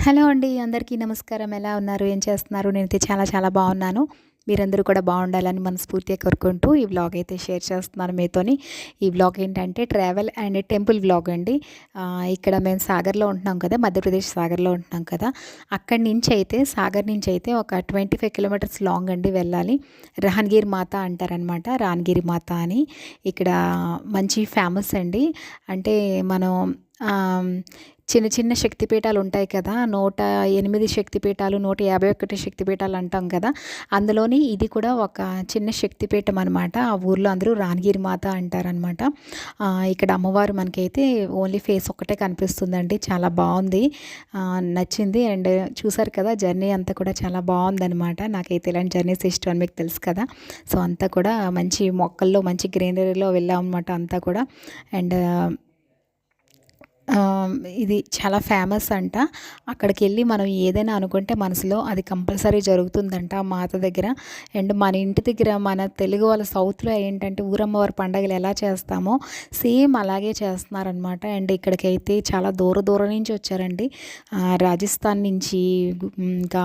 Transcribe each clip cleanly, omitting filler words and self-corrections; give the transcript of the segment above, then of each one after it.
Hello అండి. అందరికీ నమస్కారం. ఎలా ఉన్నారు? ఏం చేస్తున్నారు? నేనైతే చాలా చాలా బాగున్నాను. మీరందరూ కూడా బాగుండాలని మనస్ఫూర్తిగా కోరుకుంటూ ఈ వ్లాగ్ అయితే షేర్ చేస్తున్నాను మీతోని. ఈ వ్లాగ్ ఏంటంటే ట్రావెల్ అండ్ టెంపుల్ వ్లాగ్ అండి. ఇక్కడ మేము సాగర్‌లో ఉంటున్నాం కదా! మధ్యప్రదేశ్ సాగర్‌లో ఉంటున్నాం కదా! అక్కడి నుంచి అయితే సాగర్ నుంచి అయితే ఒక 25 కిలోమీటర్స్ లాంగ్ అండి వెళ్ళాలి. రహన్‌గిరి మాత అంటారనమాట. రాన్‌గిరి మాత అని ఇక్కడ మంచి ఫేమస్ అండి. అంటే మనం ఆహ్, చిన్న చిన్న శక్తిపీఠాలు ఉంటాయి కదా! 108 శక్తిపీఠాలు, 151 శక్తిపీఠాలు అంటాం కదా! అందులోని ఇది కూడా ఒక చిన్న శక్తిపీఠం అనమాట. ఆ ఊర్లో అందరూ రానగిరి మాత అంటారనమాట. ఇక్కడ అమ్మవారు మనకైతే ఓన్లీ ఫేస్ ఒక్కటే కనిపిస్తుందండి. చాలా బావుంది. నచ్చింది. అండ్ చూసారు కదా! జర్నీ అంతా కూడా చాలా బావుందనమాట. నాకైతే ఇలాంటి జర్నీస్ ఇష్టం అని మీకు తెలుసు కదా! సో, అంతా కూడా మంచి మొక్కల్లో మంచి గ్రీనరీలో వెళ్ళామనమాట అంతా కూడా. అండ్ ఇది చాలా ఫేమస్ అంట. అక్కడికెళ్ళి మనం ఏదైనా అనుకుంటే మనసులో అది కంపల్సరీ జరుగుతుందంట ఆ మాత దగ్గర. అండ్ మన ఇంటి దగ్గర మన తెలుగు వాళ్ళ సౌత్‌లో ఏంటంటే ఊరమ్మవారి పండగలు ఎలా చేస్తామో సేమ్ అలాగే చేస్తున్నారనమాట. అండ్ ఇక్కడికైతే చాలా దూరం నుంచి వచ్చారండి. రాజస్థాన్ నుంచి ఇంకా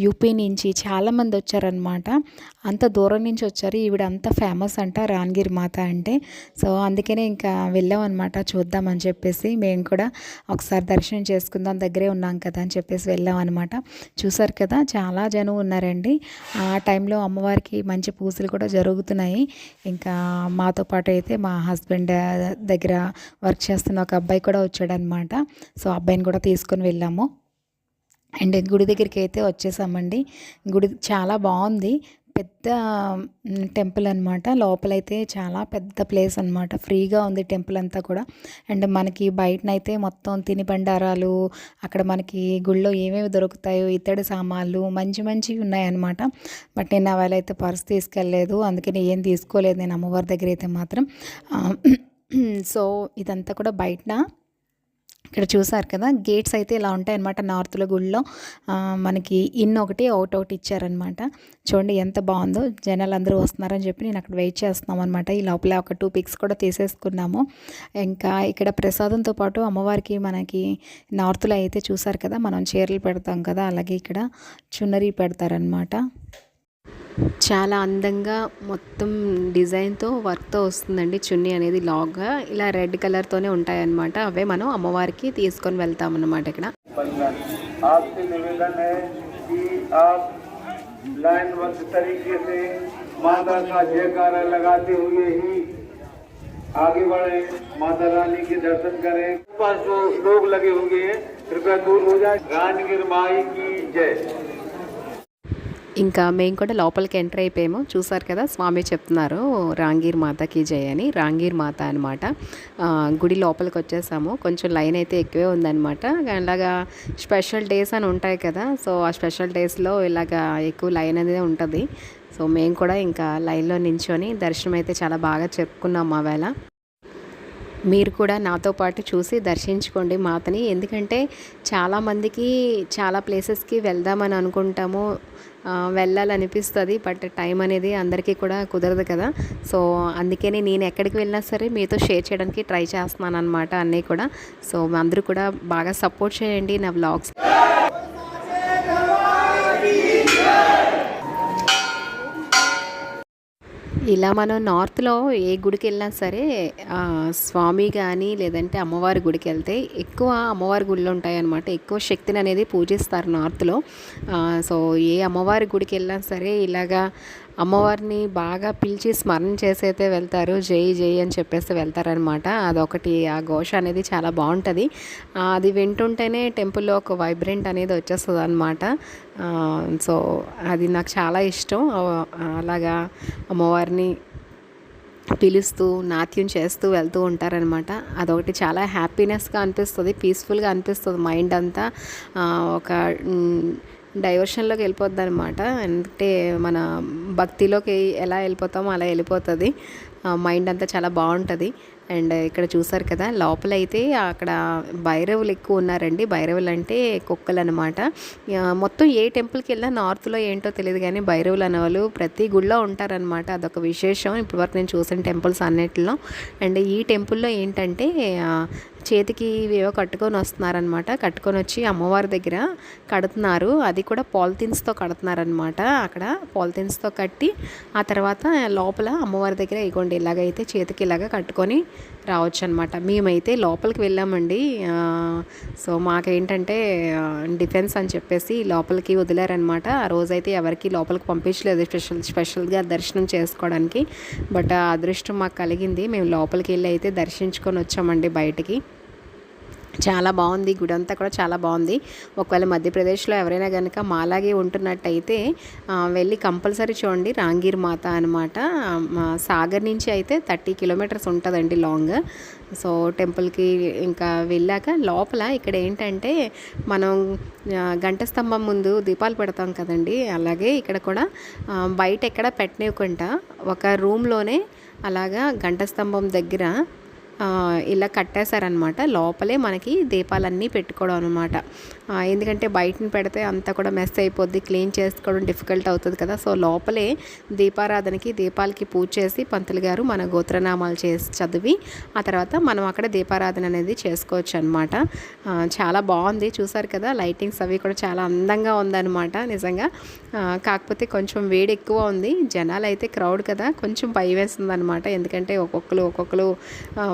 యూపీ నుంచి చాలామంది వచ్చారనమాట. అంత దూరం నుంచి వచ్చారు. ఈవిడ అంత ఫేమస్ అంట రాన్‌గిరి మాత అంటే. సో, అందుకనే ఇంకా వెళ్ళామనమాట చూద్దామని చెప్పేసి. మేము కూడా ఒకసారి దర్శనం చేసుకుందాం, దగ్గరే ఉన్నాం కదా అని చెప్పేసి వెళ్ళాం అనమాట. చూసారు కదా, చాలా జనం ఉన్నారండి. ఆ టైంలో అమ్మవారికి మంచి పూజలు కూడా జరుగుతున్నాయి. ఇంకా మాతో పాటు అయితే మా హస్బెండ్ దగ్గర వర్క్ చేస్తున్న ఒక అబ్బాయి కూడా వచ్చాడనమాట. సో, అబ్బాయిని కూడా తీసుకొని వెళ్ళాము. అండ్ గుడి దగ్గరికి అయితే వచ్చేసామండి. గుడి చాలా బాగుంది. పెద్ద టెంపుల్ అనమాట. లోపలైతే చాలా పెద్ద ప్లేస్ అనమాట. ఫ్రీగా ఉంది టెంపుల్ అంతా కూడా. అండ్ మనకి బయటనైతే మొత్తం తినుబండారాలు, అక్కడ మనకి గుళ్ళో ఏమేమి దొరుకుతాయో ఇత్తడి సామాన్లు మంచి మంచివి ఉన్నాయన్నమాట. బట్ నేను అవైతే పర్స్ తీసుకెళ్ళలేదు, అందుకని ఏం తీసుకోలేదు నేను అమ్మవారి దగ్గర అయితే మాత్రం. సో, ఇదంతా కూడా బయటన. ఇక్కడ చూసారు కదా, గేట్స్ అయితే ఇలా ఉంటాయన్నమాట. నార్త్లో గుడిలో మనకి ఇన్ ఒకటి అవుట్ ఒకటి ఇచ్చారనమాట. చూడండి ఎంత బాగుందో. జనాలు అందరూ వస్తున్నారని చెప్పి నేను అక్కడ వెయిట్ చేస్తున్నాం అనమాట. ఈ లోపల ఒక 2 పిక్స్ కూడా తీసేసుకున్నాము. ఇంకా ఇక్కడ ప్రసాదంతో పాటు అమ్మవారికి మనకి నార్త్లో అయితే చూసారు కదా, మనం చీరలు పెడతాం కదా, అలాగే ఇక్కడ చున్నరి పెడతారనమాట. చాలా అందంగా మొత్తం డిజైన్తో వర్క్తో వస్తుందండి చున్నీ అనేది. లాగ్గా ఇలా రెడ్ కలర్తోనే ఉంటాయన్నమాట. అవే మనం అమ్మవారికి తీసుకొని వెళ్తాం అన్నమాట. ఇక్కడ आगे बढ़े, माता रानी के दर्शन करें। पास जो लोग लगे होंगे कृपया दूर हो जाए। रानगिर माई की जय। ఇంకా మేము కూడా లోపలికి ఎంటర్ అయిపోయాము. చూసారు కదా, స్వామి చెప్తున్నారు రాంగీర్ మాతకి జై అని. రాంగీర్ మాత అనమాట. గుడి లోపలికి వచ్చేసాము. కొంచెం లైన్ అయితే ఎక్కువే ఉందన్నమాట. అలాగా స్పెషల్ డేస్ అని ఉంటాయి కదా, సో ఆ స్పెషల్ డేస్లో ఇలాగా ఎక్కువ లైన్ అనేది ఉంటుంది. సో మేము కూడా ఇంకా లైన్లో నించొని దర్శనం అయితే చాలా బాగా చెప్పుకున్నాం మా వేళ. మీరు కూడా నాతో పాటు చూసి దర్శించుకోండి మాతని. ఎందుకంటే చాలామందికి చాలా ప్లేసెస్కి వెళ్దామని అనుకుంటాము, వెళ్ళాలనిపిస్తుంది. బట్ టైం అనేది అందరికీ కూడా కుదరదు కదా. సో అందుకని నేను ఎక్కడికి వెళ్ళినా సరే మీతో షేర్ చేయడానికి ట్రై చేస్తున్నాను అనమాట అన్నీ కూడా. సో అందరూ కూడా బాగా సపోర్ట్ చేయండి నా వ్లాగ్స్. ఇలా మనం నార్త్లో ఏ గుడికి వెళ్ళినా సరే స్వామి కానీ లేదంటే అమ్మవారి గుడికి వెళ్తే ఎక్కువ అమ్మవారి గుళ్ళు ఉంటాయన్నమాట. ఎక్కువ శక్తిని అనేది పూజిస్తారు నార్త్లో. సో ఏ అమ్మవారి గుడికి వెళ్ళినా సరే ఇలాగా అమ్మవారిని బాగా పిలిచి స్మరణ చేసి అయితే వెళ్తారు. జై జై అని చెప్పేసి వెళ్తారనమాట. అదొకటి, ఆ ఘోష అనేది చాలా బాగుంటుంది. అది వింటుంటేనే టెంపుల్లో ఒక వైబ్రెంట్ అనేది వచ్చేస్తుంది అనమాట. సో అది నాకు చాలా ఇష్టం. అలాగా అమ్మవారిని పిలుస్తూ నాట్యం చేస్తూ వెళ్తూ ఉంటారనమాట. అదొకటి చాలా హ్యాపీనెస్గా అనిపిస్తుంది, పీస్ఫుల్గా అనిపిస్తుంది. మైండ్ అంతా ఒక డైవర్షన్లోకి వెళ్ళిపోద్ది అనమాట. అంటే మన భక్తిలోకి ఎలా వెళ్ళిపోతామో అలా వెళ్ళిపోతుంది. మైండ్ అంతా చాలా బాగుంటుంది. అండ్ ఇక్కడ చూసారు కదా లోపలైతే అక్కడ భైరవులు ఎక్కువ ఉన్నారండి. భైరవులు అంటే కుక్కలు అనమాట. మొత్తం ఏ టెంపుల్కి వెళ్ళినా నార్త్లో ఏంటో తెలియదు కానీ భైరవులు అనేవాళ్ళు ప్రతి గుడిలో ఉంటారనమాట. అదొక విశేషం ఇప్పటివరకు నేను చూసిన టెంపుల్స్ అన్నిటిలో. అండ్ ఈ టెంపుల్లో ఏంటంటే చేతికి ఏవో కట్టుకొని వస్తున్నారనమాట. కట్టుకొని వచ్చి అమ్మవారి దగ్గర కడుతున్నారు. అది కూడా పాలిథిన్స్తో కడుతున్నారనమాట. అక్కడ పాలిథిన్స్తో కట్టి ఆ తర్వాత లోపల అమ్మవారి దగ్గర ఇగోండి ఇలాగైతే చేతికి ఇలాగ కట్టుకొని రావచ్చు అనమాట. మేమైతే లోపలికి వెళ్ళామండి. సో మాకేంటంటే డిఫెన్స్ అని చెప్పేసి లోపలికి వదిలారనమాట. ఆ రోజైతే ఎవరికి లోపలికి పంపించలేదు స్పెషల్గా దర్శనం చేసుకోవడానికి. బట్ ఆ అదృష్టం మాకు కలిగింది. మేము లోపలికి వెళ్ళి అయితే దర్శించుకొని వచ్చామండి బయటికి. చాలా బాగుంది గుడి అంతా కూడా చాలా బాగుంది. ఒకవేళ మధ్యప్రదేశ్లో ఎవరైనా కనుక మాలాగే ఉంటున్నట్టయితే వెళ్ళి కంపల్సరీ చూడండి. రాంగీర్ మాత అనమాట. సాగర్ నుంచి అయితే 30 కిలోమీటర్స్ ఉంటుందండి లాంగ్. సో టెంపుల్కి ఇంకా వెళ్ళాక లోపల ఇక్కడ ఏంటంటే మనం గంట స్తంభం ముందు దీపాలు పెడతాం కదండి. అలాగే ఇక్కడ కూడా బయట ఎక్కడ పెట్టనివ్వకుండా ఒక రూమ్లోనే అలాగా గంట స్తంభం దగ్గర ఇలా కట్టేశారనమాట. లోపలే మనకి దీపాలన్నీ పెట్టుకోవడం అనమాట. ఎందుకంటే బయటని పెడితే అంతా కూడా మెస్ అయిపోద్ది, క్లీన్ చేసుకోవడం డిఫికల్ట్ అవుతుంది కదా. సో లోపలే దీపారాధనకి దీపాలకి పూజ చేసి పంతులు గారు మన గోత్రనామాలు చేసి చదివి ఆ తర్వాత మనం అక్కడ దీపారాధన అనేది చేసుకోవచ్చు అనమాట. చాలా బాగుంది చూసారు కదా. లైటింగ్స్ అవి కూడా చాలా అందంగా ఉందన్నమాట నిజంగా. కాకపోతే కొంచెం వేడి ఎక్కువ ఉంది. జనాలు అయితే క్రౌడ్ కదా, కొంచెం భయం వేస్తుంది అనమాట. ఎందుకంటే ఒక్కొక్కరు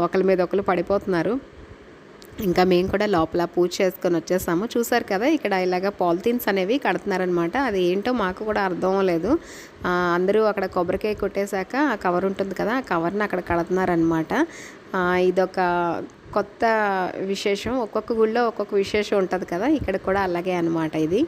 ఒకరి మీద ఒకరు పడిపోతున్నారు. ఇంకా మేము కూడా లోపల పూజ చేసుకొని వచ్చేసాము. చూసారు కదా ఇక్కడ ఇలాగ పాలిథిన్స్ అనేవి కడుతున్నారనమాట. అది ఏంటో మాకు కూడా అర్థం లేదు. అందరూ అక్కడ కొబ్బరికాయ కొట్టేశాక ఆ కవర్ ఉంటుంది కదా, ఆ కవర్ని అక్కడ కడుతున్నారనమాట. ఇదొక కొత్త విశేషం. ఒక్కొక్క గుళ్ళో ఒక్కొక్క విశేషం ఉంటుంది కదా, ఇక్కడ కూడా అలాగే అనమాట ఇది.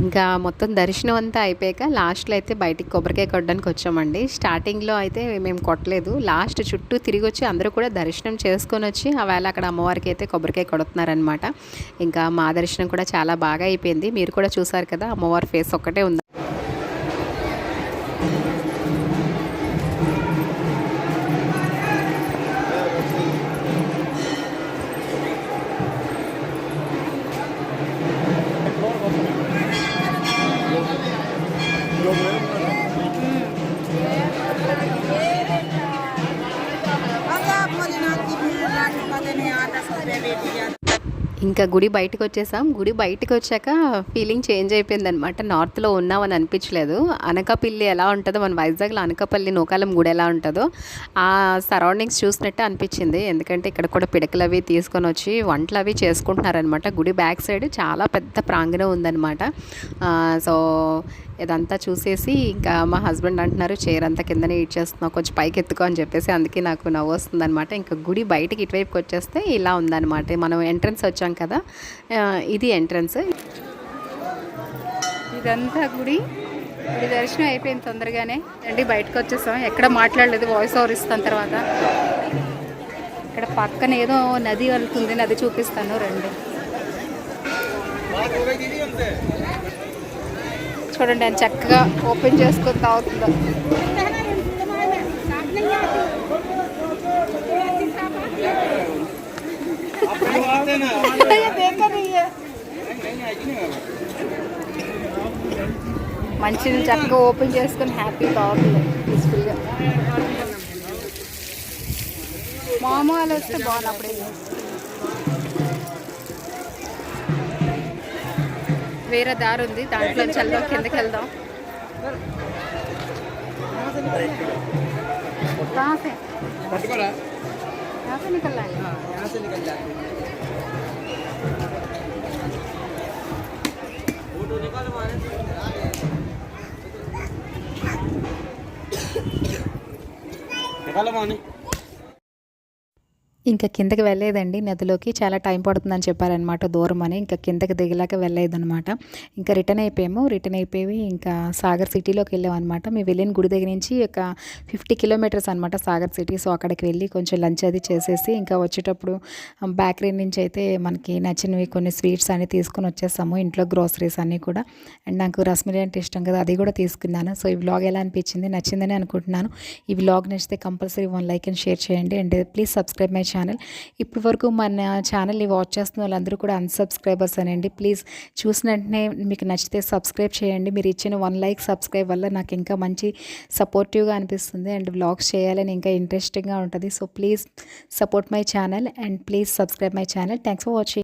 ఇంకా మొత్తం దర్శనం అంతా అయిపోయాక లాస్ట్లో అయితే బయటికి కొబ్బరికాయ కొట్టడానికి వచ్చామండి. స్టార్టింగ్లో అయితే మేము కొట్టలేదు. లాస్ట్ చుట్టూ తిరిగి వచ్చి అందరూ కూడా దర్శనం చేసుకొని వచ్చి ఆ వేళ అక్కడ అమ్మవారికి అయితే కొబ్బరికాయ కొడుతున్నారనమాట. ఇంకా మా దర్శనం కూడా చాలా బాగా అయిపోయింది. మీరు కూడా చూసారు కదా, అమ్మవారి ఫేస్ ఒక్కటే ఉంది. ఇంకా గుడి బయటకు వచ్చేసాం. గుడి బయటకు వచ్చాక ఫీలింగ్ చేంజ్ అయిపోయిందనమాట. నార్త్లో ఉన్నామని అనిపించలేదు. అనకాపల్లి ఎలా ఉంటుందో, మన వైజాగ్లో అనకాపల్లి నూకాలం గుడి ఎలా ఉంటుందో ఆ సరౌండింగ్స్ చూసినట్టే అనిపించింది. ఎందుకంటే ఇక్కడ కూడా పిడకలు అవి తీసుకొని వచ్చి వంటలు అవి చేసుకుంటున్నారనమాట. గుడి బ్యాక్ సైడ్ చాలా పెద్ద ప్రాంగణం ఉందన్నమాట. సో ఇదంతా చూసేసి ఇంకా మా హస్బెండ్ అంటున్నారు, చైర్ అంతా కిందనే ఇచ్చేస్తున్నావు, కొంచెం పైకి ఎత్తుకో అని చెప్పేసి. అందుకే నాకు నవ్వు వస్తుందన్నమాట. ఇంకా గుడి బయటికి ఇటువైపుకి వచ్చేస్తే ఇలా ఉందన్నమాట. మనం ఎంట్రన్స్ వచ్చాం కదా, ఇది ఎంట్రన్స్. ఇదంతా గుడి దర్శనం అయిపోయింది తొందరగానే రండి. బయటకు వచ్చేసాం, ఎక్కడ మాట్లాడలేదు, వాయిస్ ఓవర్ ఇస్తాను తర్వాత. ఇక్కడ పక్కన ఏదో నది వెళ్తుంది, నది చూపిస్తాను రండి. చూడండి అని చక్కగా ఓపెన్ చేసుకొని తాగుతుందో. మంచిని చక్కగా ఓపెన్ చేసుకొని హ్యాపీ తాగుతుంది పీస్ఫుల్గా. మామూలు వస్తే బాగుంది. అప్పుడే వేరే దారి ఉంది, దాంట్లో వెళ్దాం, కిందకి వెళ్దాం. ఇంకా కిందకి వెళ్ళలేదండి నదిలోకి. చాలా టైం పడుతుందని చెప్పారనమాట దూరం అని. ఇంకా కిందకి దిగలేక వెళ్ళలేదనమాట. ఇంకా రిటర్న్ అయిపోయాము. రిటర్న్ అయిపోయి ఇంకా సాగర్ సిటీలోకి వెళ్ళామనమాట. మేము వెళ్ళిన గుడి దగ్గర నుంచి ఒక 50 కిలోమీటర్స్ అనమాట సాగర్ సిటీ. సో అక్కడికి వెళ్ళి కొంచెం లంచ్ అది చేసేసి ఇంకా వచ్చేటప్పుడు బేకరీ నుంచి అయితే మనకి నచ్చినవి కొన్ని స్వీట్స్ అన్నీ తీసుకొని వచ్చేసాము. ఇంట్లో గ్రోసరీస్ అన్నీ కూడా. అండ్ నాకు రస్మలై అంటే ఇష్టం కదా, అది కూడా తీసుకున్నాను. సో ఈ వ్లాగ్ ఎలా అనిపించింది, నచ్చిందని అనుకుంటున్నాను. ఈ వ్లాగ్ నచ్చితే కంపల్సరీ 1 లైక్ అండ్ షేర్ చేయండి. And please subscribe my channel. ఇప్పటి వరకు మన ఛానల్ని వాచ్ చేస్తున్న వాళ్ళందరూ కూడా అన్సబ్స్క్రైబర్స్ అనండి. ప్లీజ్ చూసిన వెంటనే మీకు నచ్చితే సబ్స్క్రైబ్ చేయండి. మీరు ఇచ్చిన 1 లైక్ సబ్స్క్రైబ్ వల్ల నాకు ఇంకా మంచి సపోర్టివ్గా అనిపిస్తుంది అండ్ వ్లాగ్స్ చేయాలని ఇంకా ఇంట్రెస్టింగ్గా ఉంటుంది. So please support my channel and please subscribe my channel. Thanks for watching.